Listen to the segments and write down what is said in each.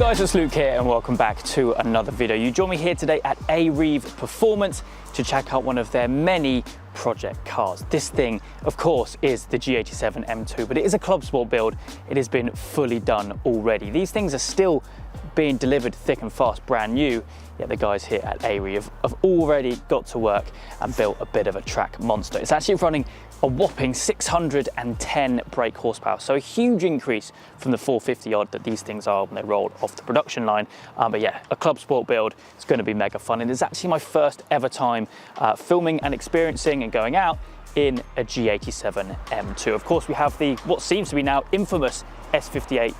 guys, it's Luke here and welcome back to another video. You join me here today at AReeve Performance to check out one of their many project cars. This thing, of course, is the G87 M2, but it is a Clubsport build. It has been fully done already. These things are still being delivered thick and fast, brand new, yet the guys here at AReeve have already got to work and built a bit of a track monster. It's actually running a whopping 610 brake horsepower, so a huge increase from the 450 odd that these things are when they rolled off the production line. But yeah, a Clubsport build is going to be mega fun, and it's actually my first ever time filming and experiencing and going out in a G87 M2. Of course, we have the what seems to be now infamous S58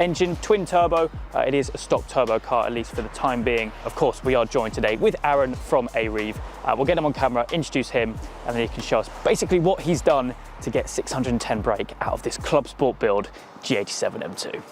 engine, twin turbo. It is a stock turbo car, at least for the time being. Of course, we are joined today with Aaron from AReeve. We'll get him on camera, introduce him, and then he can show us basically what he's done to get 610 brake out of this Clubsport build G87 M2.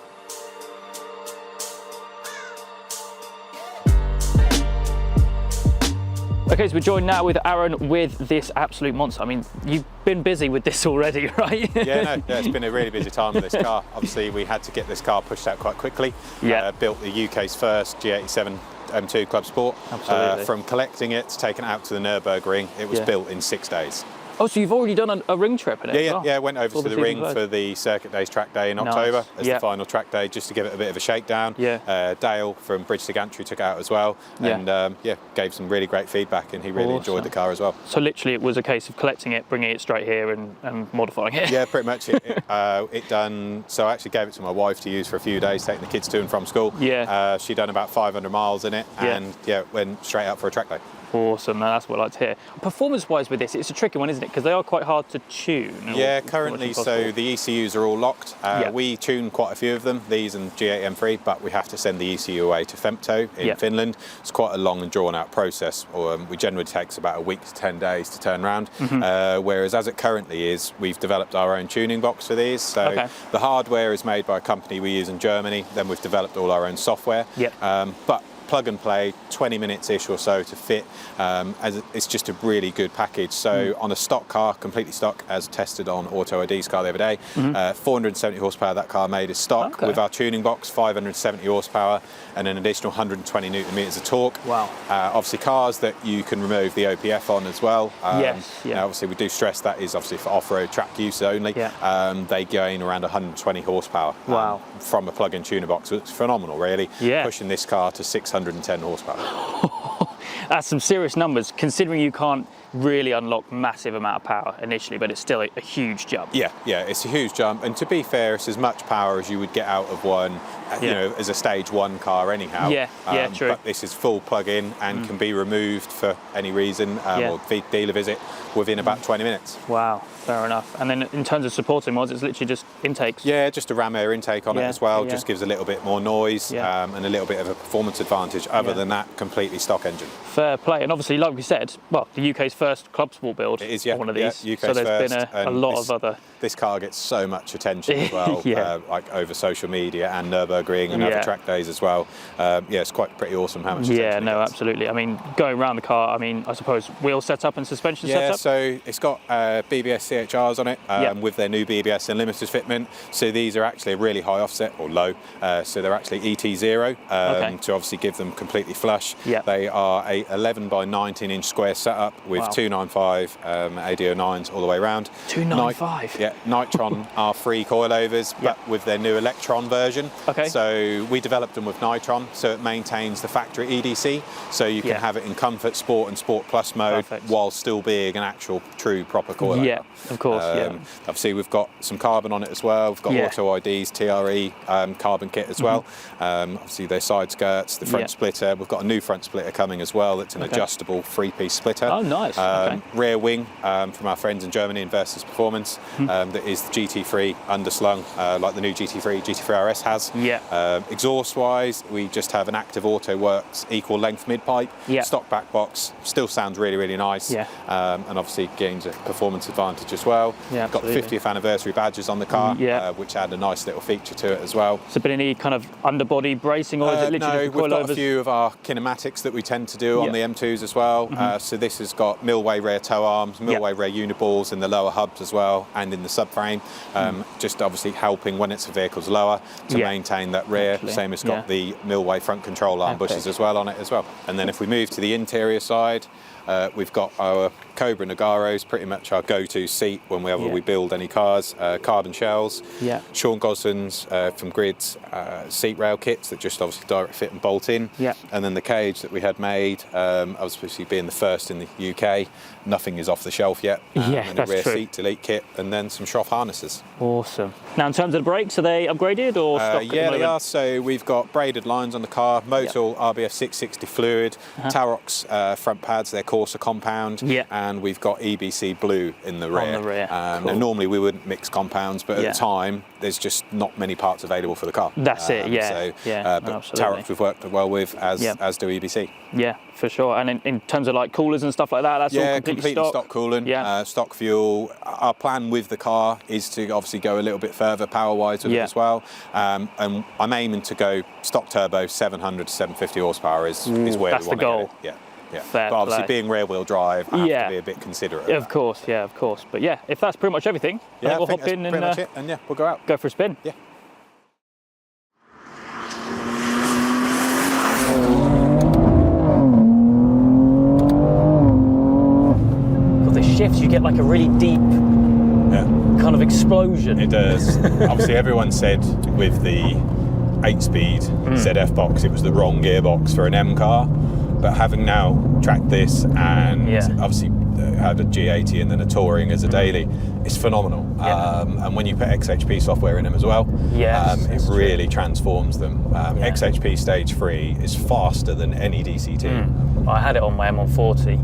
Okay, so we're joined now with Aaron with this absolute monster. I mean, you've been busy with this already, right? Yeah, it's been a really busy time with this car. Obviously, we had to get this car pushed out quite quickly. Yeah. Built the UK's first G87 M2 Clubsport. Absolutely. From collecting it to taking it out to the Nürburgring, it was built in 6 days. Oh, so you've already done a ring trip in it? Yeah, went over to the ring for the Circuit Days track day in October as the final track day, just to give it a bit of a shakedown. Yeah. Dale from Bridge to Gantry took it out as well, and gave some really great feedback, and he really enjoyed the car as well. So literally, it was a case of collecting it, bringing it straight here, and modifying it. Yeah, pretty much. It done. So I actually gave it to my wife to use for a few days, taking the kids to and from school. Yeah. She done about 500 miles in it, and went straight out for a track day. Awesome, that's what I like to hear. Performance-wise with this, it's a tricky one, isn't it? Because they are quite hard to tune. Yeah, currently, so the ECUs are all locked. We tune quite a few of them, these and G8 M3, but we have to send the ECU away to Femto in Finland. It's quite a long and drawn-out process. We generally takes about a week to 10 days to turn around. Whereas as it currently is, we've developed our own tuning box for these. So the hardware is made by a company we use in Germany. Then we've developed all our own software. But plug and play, 20 minutes-ish or so to fit. As it's just a really good package. So on a stock car, completely stock, as tested on Auto ID's car the other day, 470 horsepower that car made is stock. With our tuning box, 570 horsepower and an additional 120 newton meters of torque. Wow. Obviously cars that you can remove the OPF on as well. Now obviously we do stress that is obviously for off-road track use only. They gain around 120 horsepower from a plug-in tuner box. It's phenomenal, really. Pushing this car to 610 horsepower. That's some serious numbers, considering you can't really unlock massive amount of power initially, but it's still a huge jump. Yeah, it's a huge jump, and to be fair, it's as much power as you would get out of one, you know, as a stage 1 car anyhow. True. But this is full plug-in and can be removed for any reason or dealer visit within about 20 minutes. Wow, fair enough. And then in terms of supporting mods, it's literally just intakes. Yeah, just a ram air intake on it as well. Just gives a little bit more noise and a little bit of a performance advantage. Other than that, completely stock engine. Fair play. And obviously, like we said, well, the UK's first Clubsport build. It is, one of these. UK's so there's first, been a lot of other. This car gets so much attention as well, like over social media and Nürburgring and other track days as well. It's quite pretty awesome how much attention it gets. Absolutely. I mean, going around the car, I mean, I suppose wheel setup and suspension setup? Yeah, so it's got BBS CHRs on it with their new BBS Unlimited fitment. So these are actually a really high offset, or low. So they're actually ET0 to obviously give them completely flush. They are a 11 by 19 inch square setup with 295 AD09s all the way around. 295? Nitron R3 coilovers, but with their new Electron version. So we developed them with Nitron, so it maintains the factory EDC, so you can have it in Comfort, Sport and Sport Plus mode while still being an actual true proper coilover. Yeah, of course. Obviously we've got some carbon on it as well. We've got Auto ID's TRE carbon kit as well. Obviously their side skirts, the front splitter. We've got a new front splitter coming as well. It's an adjustable 3-piece splitter. Oh, nice. Rear wing from our friends in Germany in Versus Performance. That is the GT3 underslung, like the new GT3 RS has. Exhaust wise, we just have an Active Auto Works equal length mid pipe, stock back box, still sounds really nice, and obviously gains a performance advantage as well. Got the 50th anniversary badges on the car, which add a nice little feature to it as well. So been any kind of underbody bracing, or is it literally no, we've got a few of our kinematics that we tend to do on the M2s as well. So this has got Millway rear toe arms, Millway rear uniballs in the lower hubs as well, and in the subframe. Just obviously helping when it's a vehicle's lower to maintain that rear. Same as got the Millway front control arm bushes as well on it as well. And then if we move to the interior side, we've got our Cobra Nagaros, pretty much our go-to seat whenever we build any cars. Carbon shells. Sean Goslin's from Grid's seat rail kits that just obviously direct fit and bolt in. And then the cage that we had made, obviously being the first in the UK, nothing is off the shelf yet. And a rear seat delete kit, and then some Schroff harnesses. Awesome. Now, in terms of the brakes, are they upgraded or stock? Yeah, they are. So we've got braided lines on the car, Motul RBF 660 fluid, Tarox front pads, they're Corsa compound, and we've got EBC blue in the rear. On the rear. Now, normally we wouldn't mix compounds, but at the time, there's just not many parts available for the car. That's it, but Tarox we've worked well with, as do EBC. Yeah, for sure. And in terms of like coolers and stuff like that, that's all completely stock coolant, stock fuel. Our plan with the car is to obviously go a little bit further power-wise with it as well. And I'm aiming to go stock turbo 700 to 750 horsepower is where we want to That's the goal. get it. But obviously being rear-wheel drive, I have to be a bit considerate. Of course. But yeah, if that's pretty much everything, we'll hop in and much it. And we'll go out. Go for a spin. Yeah. Got the shifts, you get like a really deep kind of explosion. It does. Obviously, everyone said with the 8-speed ZF box, it was the wrong gearbox for an M car. But having now tracked this and obviously had a G80 and then a Touring as a daily, it's phenomenal. And when you put XHP software in them as well, it really transforms them. XHP Stage 3 is faster than any DCT. I had it on my M140.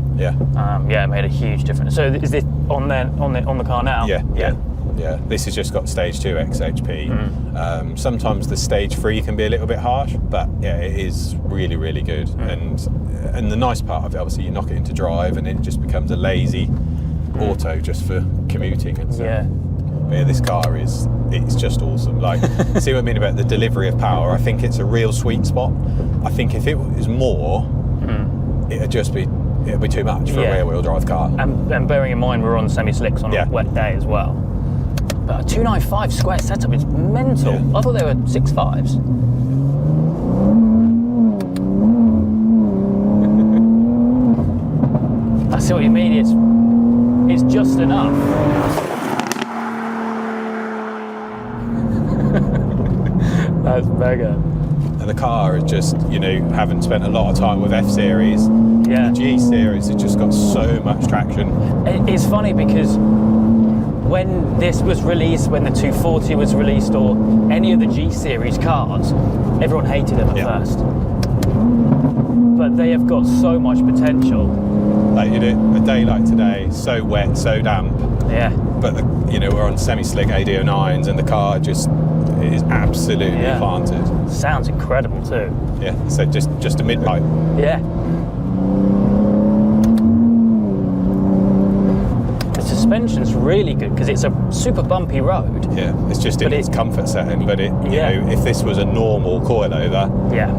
It made a huge difference. So is this on the car now? Yeah, this has just got Stage 2 XHP. Sometimes the Stage 3 can be a little bit harsh, but it is really, really good. And the nice part of it, obviously, you knock it into drive and it just becomes a lazy auto just for commuting. And so, this car it's just awesome. Like, see what I mean about the delivery of power? I think it's a real sweet spot. I think if it was more, it'd be too much for a rear-wheel drive car. And bearing in mind we're on semi-slicks on a wet day as well. But a 295 square setup is mental. I thought they were 6.5s. I see what you mean. It's just enough. That's mega. And the car is just, having spent a lot of time with F-Series, the G-Series has just got so much traction. It's funny because when this was released, when the 240 was released, or any of the G-Series cars, everyone hated them at first. But they have got so much potential. Like a day like today, so wet, so damp. Yeah. But we're on semi-slick AD09s, and the car just is absolutely planted. Sounds incredible too. Yeah. So just a mid-pipe. Yeah. The suspension's really good because it's a super bumpy road. Yeah. It's just in its comfort setting, but if this was a normal coilover,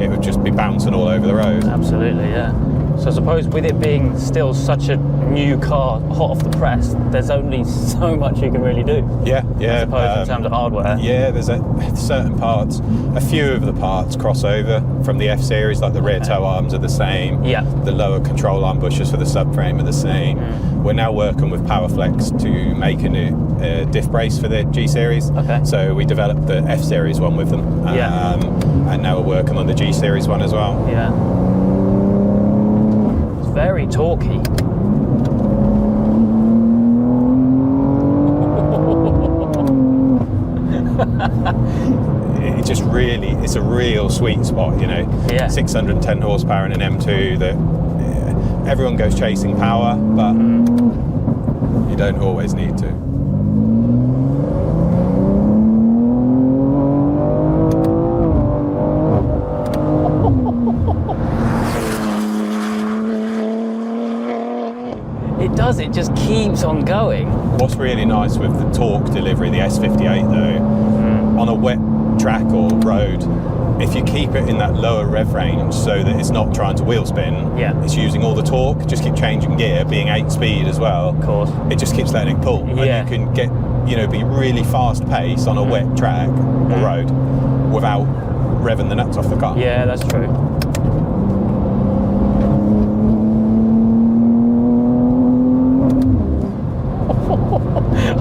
it would just be bouncing all over the road. Absolutely. Yeah. So I suppose with it being still such a new car, hot off the press, there's only so much you can really do. Yeah. I suppose in terms of hardware. Yeah, there's certain parts. A few of the parts cross over from the F-Series, like the rear toe arms are the same. Yeah. The lower control arm bushes for the subframe are the same. We're now working with PowerFlex to make a new diff brace for the G-Series. Okay. So we developed the F-Series one with them. And now we're working on the G-Series one as well. Yeah. Very torquey. It's a real sweet spot, 610 horsepower in an M2 that everyone goes chasing power, but you don't always need to. It just keeps on going. What's really nice with the torque delivery, the S58 though, on a wet track or road, if you keep it in that lower rev range so that it's not trying to wheel spin, it's using all the torque, just keep changing gear, being 8-speed as well, of course, it just keeps letting it pull. And you can get, be really fast pace on a wet track or road without revving the nuts off the car. Yeah, that's true.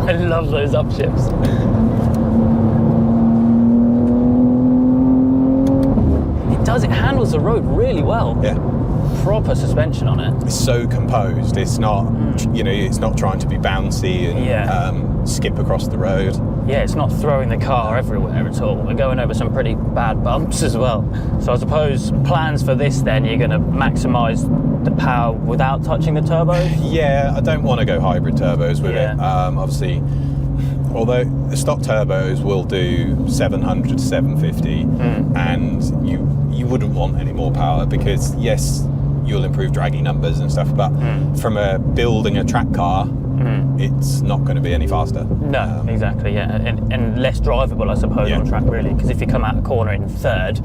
I love those upshifts. It handles the road really well. Yeah. Proper suspension on it. It's so composed. It's not, it's not trying to be bouncy and skip across the road. Yeah, it's not throwing the car everywhere at all. We're going over some pretty bad bumps as well. So I suppose plans for this then, you're going to maximise the power without touching the turbos? Yeah, I don't want to go hybrid turbos with it. Obviously, although the stock turbos will do 700 to 750, and you wouldn't want any more power because yes, you'll improve draggy numbers and stuff, but from building a track car, it's not going to be any faster. No, exactly, and less drivable, I suppose, on track really, because if you come out a corner in third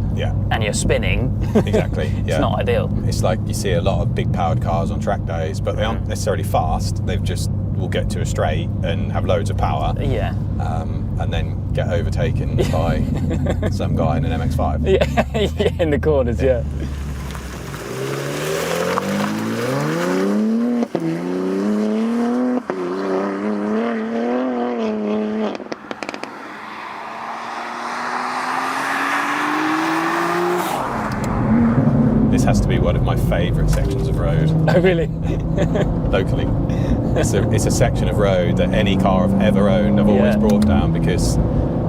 and you're spinning, exactly, it's not ideal. It's like you see a lot of big powered cars on track days, but they aren't necessarily fast. They've just will get to a straight and have loads of power, and then get overtaken by some guy in an MX-5. In the corners, This has to be one of my favourite sections of road. Oh, really? Locally. It's a section of road that any car I've ever owned I've always brought down because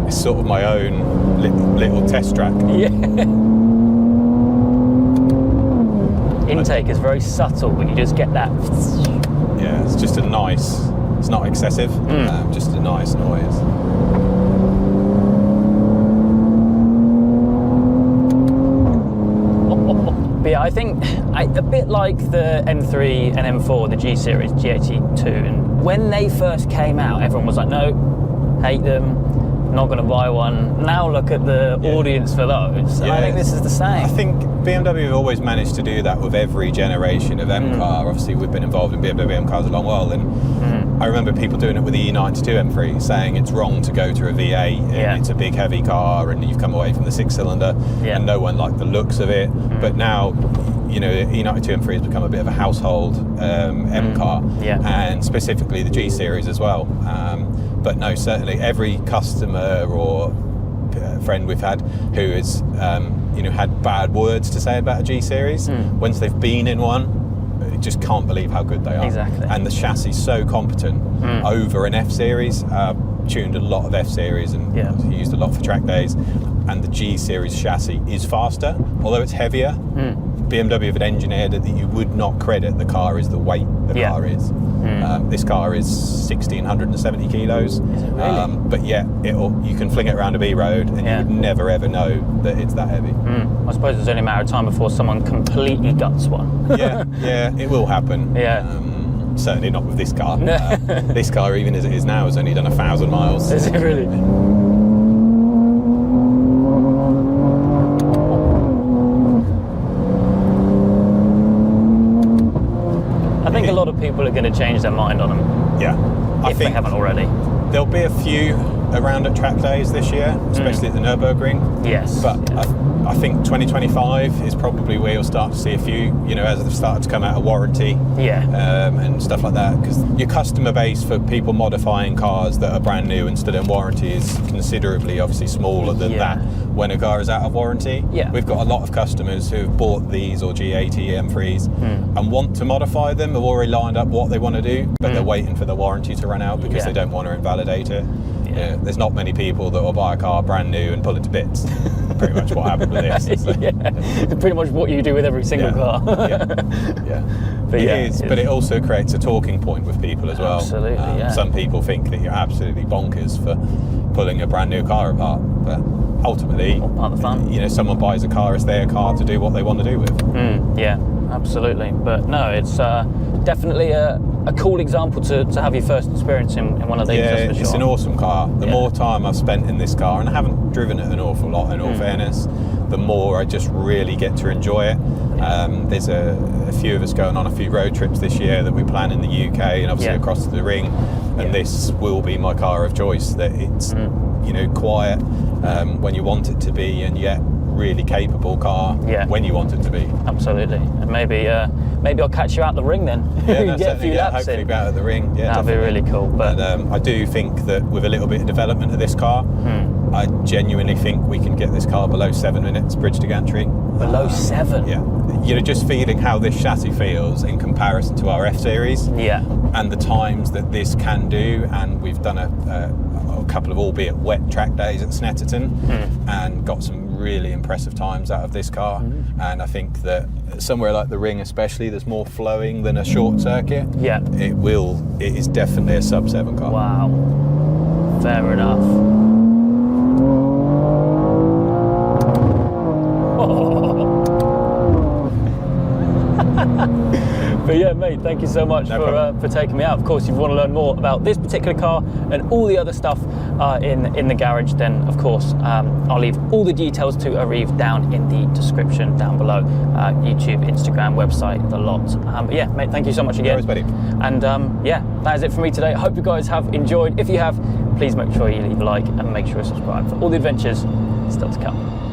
it's sort of my own little test track. Intake is very subtle, but you just get that. Yeah, it's just it's not excessive, just a nice noise. But yeah, I think a bit like the M3 and M4, the G series, G82, and when they first came out, everyone was like, no, hate them, not going to buy one. Now look at the audience for those. I think this is the same. I think BMW have always managed to do that with every generation of M car. Obviously, we've been involved in BMW M cars a long while, and I remember people doing it with the E92 M3, saying it's wrong to go to a V8, and it's a big heavy car, and you've come away from the 6-cylinder, and no one liked the looks of it. But now, the E92 M3 has become a bit of a household M car, and specifically the G series as well. But no, certainly every customer or friend we've had who has, had bad words to say about a G series, once they've been in one, just can't believe how good they are. Exactly. And the chassis is so competent over an F series. Tuned a lot of F series and used a lot for track days. And the G series chassis is faster, although it's heavier. BMW have engineered it that you would not credit the car is the weight the car is. This car is 1,670 kilos. Is it really? But you can fling it around a B road and you would never ever know that it's that heavy. I suppose it's only a matter of time before someone completely guts one. It will happen. Certainly not with this car. This car, even as it is now, has only done 1,000 miles. Is it really? I think a lot of people are going to change their mind on them. I think they haven't already. There'll be a few around at track days this year, especially at the Nürburgring. Yes. But I think 2025 is probably where you'll start to see a few, as they've started to come out of warranty. And stuff like that. Because your customer base for people modifying cars that are brand new and still in warranty is considerably, obviously, smaller than that when a car is out of warranty. We've got a lot of customers who've bought these or G80 M3s and want to modify them, have already lined up what they want to do, but they're waiting for the warranty to run out because they don't want to invalidate it. There's not many people that will buy a car brand new and pull it to bits. Pretty much what happened with this. Pretty much what you do with every single car. But but it also creates a talking point with people as well. Absolutely, Some people think that you're absolutely bonkers for pulling a brand new car apart, but ultimately, part of the fun. Someone buys a car, it's their car to do what they want to do with. Absolutely. But no, it's definitely a a cool example to have your first experience in one of these. Yeah, that's for sure. it's an awesome car. The more time I've spent in this car, and I haven't driven it an awful lot in all fairness, the more I just really get to enjoy it. There's a few of us going on a few road trips this year that we plan in the UK and obviously across the ring, and this will be my car of choice. That it's you know, quiet when you want it to be, and yet really capable car when you want it to be. Absolutely. And maybe I'll catch you out the ring then. Yeah, get a few laps hopefully in. be out at the ring. Yeah, that'd be really cool. But I do think that with a little bit of development of this car, I genuinely think we can get this car below 7 minutes bridge to gantry. Below 7? Yeah. You know, just feeling how this chassis feels in comparison to our F series. Yeah. And the times that this can do, and we've done a couple of albeit wet track days at Snetterton and got some really impressive times out of this car. And I think that somewhere like the ring especially, there's more flowing than a short circuit. Yeah. It is definitely a sub 7 car. Wow. Fair enough. But yeah, mate, thank you so much for taking me out. Of course, if you want to learn more about this particular car and all the other stuff in the garage, then of course I'll leave all the details to AReeve down in the description down below. YouTube, Instagram, website, the lot. But yeah, mate, thank you so much again. No worries, buddy. And yeah, that is it for me today. I hope you guys have enjoyed. If you have, please make sure you leave a like and make sure you subscribe for all the adventures still to come.